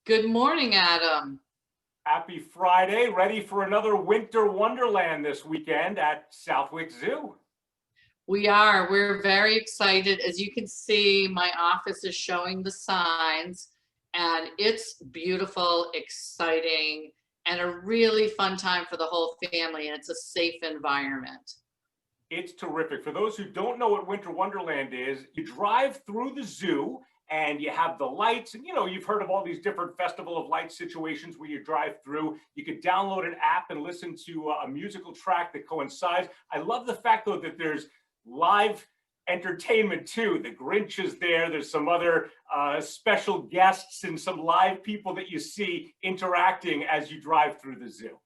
Good morning, Adam. Happy Friday. Ready for another Winter Wonderland this weekend at Southwick Zoo. We're very excited. As you can see, my office is showing the signs, and it's beautiful, exciting, and a really fun time for the whole family, and it's a safe environment. It's terrific. For those who don't know what Winter Wonderland is, you drive through the zoo and you have the lights. And you've heard of all these different Festival of Lights situations where you drive through. You could download an app and listen to a musical track that coincides. I love the fact, though, that there's live entertainment too. The Grinch is there. There's some other special guests and some live people that you see interacting as you drive through the zoo.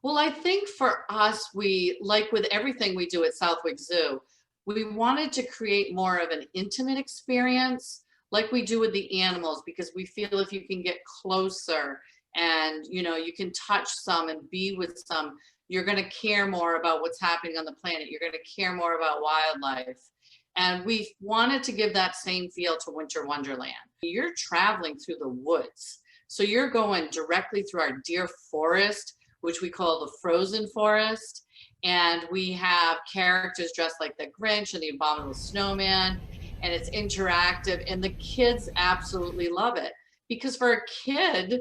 Well, I think for us, we like with everything we do at Southwick Zoo, we wanted to create more of an intimate experience like we do with the animals, because we feel if you can get closer and you can touch some and be with some, you're going to care more about what's happening on the planet. You're going to care more about wildlife. And we wanted to give that same feel to Winter Wonderland. You're traveling through the woods. So you're going directly through our deer forest, which we call the frozen forest. And we have characters dressed like the Grinch and the Abominable Snowman, and it's interactive, and the kids absolutely love it. Because for a kid,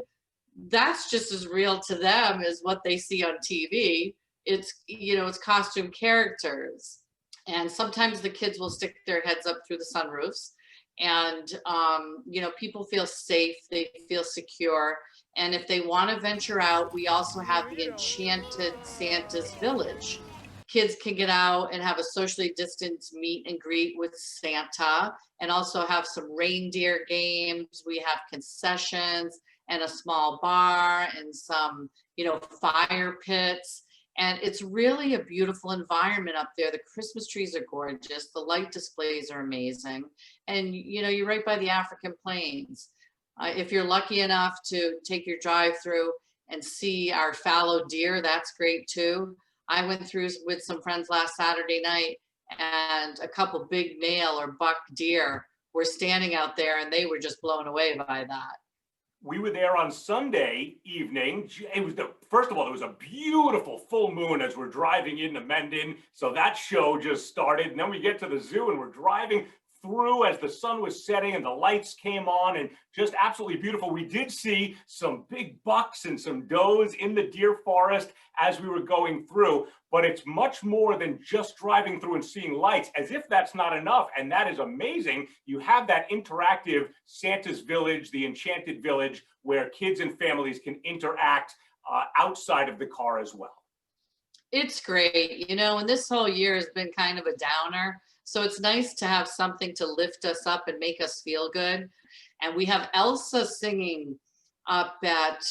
that's just as real to them as what they see on TV. It's costume characters. And sometimes the kids will stick their heads up through the sunroofs, and people feel safe, they feel secure. And if they want to venture out, we also have the Enchanted Santa's Village. Kids can get out and have a socially distanced meet and greet with Santa, and also have some reindeer games. We have concessions and a small bar and some, fire pits. And it's really a beautiful environment up there. The Christmas trees are gorgeous. The light displays are amazing. And, you're right by the African plains. If you're lucky enough to take your drive through and see our fallow deer, that's great too. I went through with some friends last Saturday night, and a couple big male or buck deer were standing out there, and they were just blown away by that. We were there on Sunday evening. First of all, it was a beautiful full moon as we're driving into Mendon. So that show just started. And then we get to the zoo and we're driving through as the sun was setting and the lights came on, and just absolutely beautiful. We did see some big bucks and some does in the deer forest as we were going through, but it's much more than just driving through and seeing lights, as if that's not enough. And that is amazing. You have that interactive Santa's Village, the Enchanted Village, where kids and families can interact outside of the car as well. It's great, and this whole year has been kind of a downer. So it's nice to have something to lift us up and make us feel good. And we have Elsa singing up at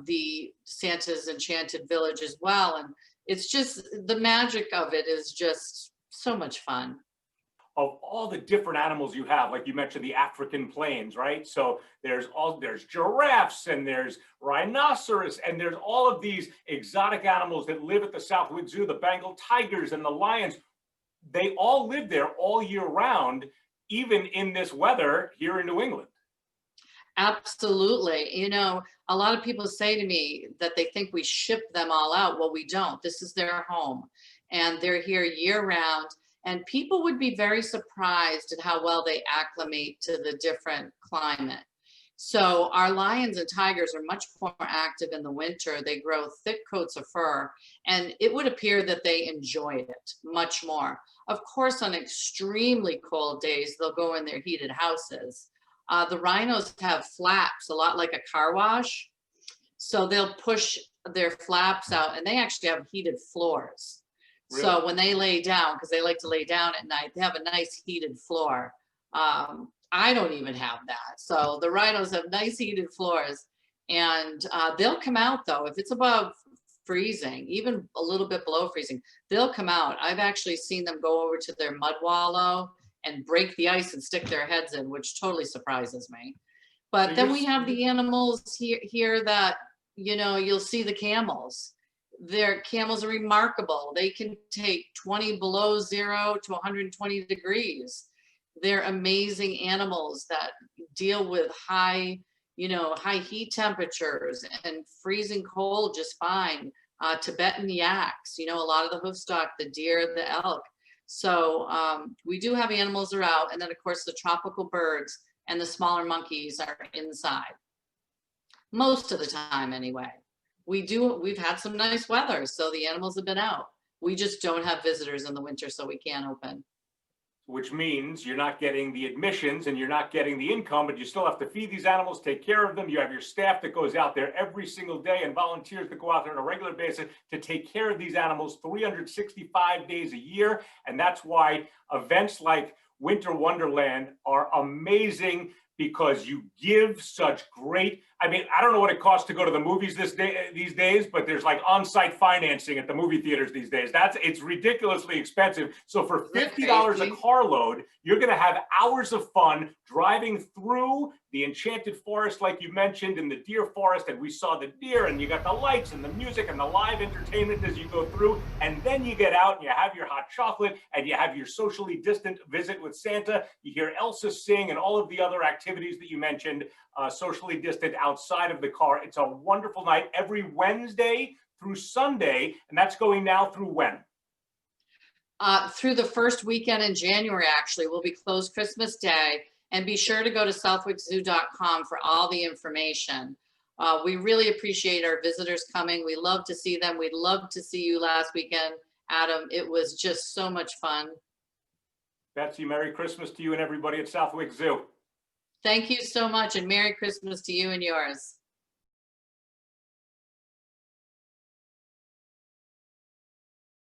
the Santa's Enchanted Village as well. And it's just, the magic of it is just so much fun. Of all the different animals you have, like you mentioned, the African plains, right? So there's giraffes and there's rhinoceros and there's all of these exotic animals that live at the Southwick Zoo, the Bengal tigers and the lions. They all live there all year round, even in this weather here in New England. Absolutely. A lot of people say to me that they think we ship them all out. Well, we don't. This is their home, and they're here year round. And people would be very surprised at how well they acclimate to the different climate. So our lions and tigers are much more active in the winter. They grow thick coats of fur, and it would appear that they enjoy it much more. Of course, on extremely cold days, they'll go in their heated houses. The rhinos have flaps, a lot like a car wash. So they'll push their flaps out, and they actually have heated floors. Really? So when they lay down, because they like to lay down at night, they have a nice heated floor. I don't even have that. So the rhinos have nice heated floors, and they'll come out though. If it's above freezing, even a little bit below freezing, they'll come out. I've actually seen them go over to their mud wallow and break the ice and stick their heads in, which totally surprises me. But then we have the animals here that, you'll see the camels. Their camels are remarkable. They can take 20 below zero to 120 degrees. They're amazing animals that deal with high high heat temperatures and freezing cold just fine. Tibetan yaks, a lot of the hoofstock, the deer, the elk. So we do have animals are out. And then of course the tropical birds and the smaller monkeys are inside. Most of the time anyway. We've had some nice weather, so the animals have been out. We just don't have visitors in the winter, so we can't open. Which means you're not getting the admissions and you're not getting the income, but you still have to feed these animals, take care of them. You have your staff that goes out there every single day and volunteers that go out there on a regular basis to take care of these animals 365 days a year. And that's why events like Winter Wonderland are amazing, because you give such great, I mean, I don't know what it costs to go to the movies these days, but there's like on-site financing at the movie theaters these days. It's ridiculously expensive. So for $50 a carload, you're going to have hours of fun driving through the enchanted forest, like you mentioned, in the deer forest. And we saw the deer, and you got the lights and the music and the live entertainment as you go through. And then you get out and you have your hot chocolate and you have your socially distant visit with Santa. You hear Elsa sing and all of the other activities that you mentioned, socially distant outside of the car. It's a wonderful night every Wednesday through Sunday. And that's going now through when? Through the first weekend in January, actually. We'll be closed Christmas Day. And be sure to go to southwickzoo.com for all the information. We really appreciate our visitors coming. We love to see them. We'd love to see you last weekend, Adam. It was just so much fun. Betsey, Merry Christmas to you and everybody at Southwick Zoo. Thank you so much, and Merry Christmas to you and yours.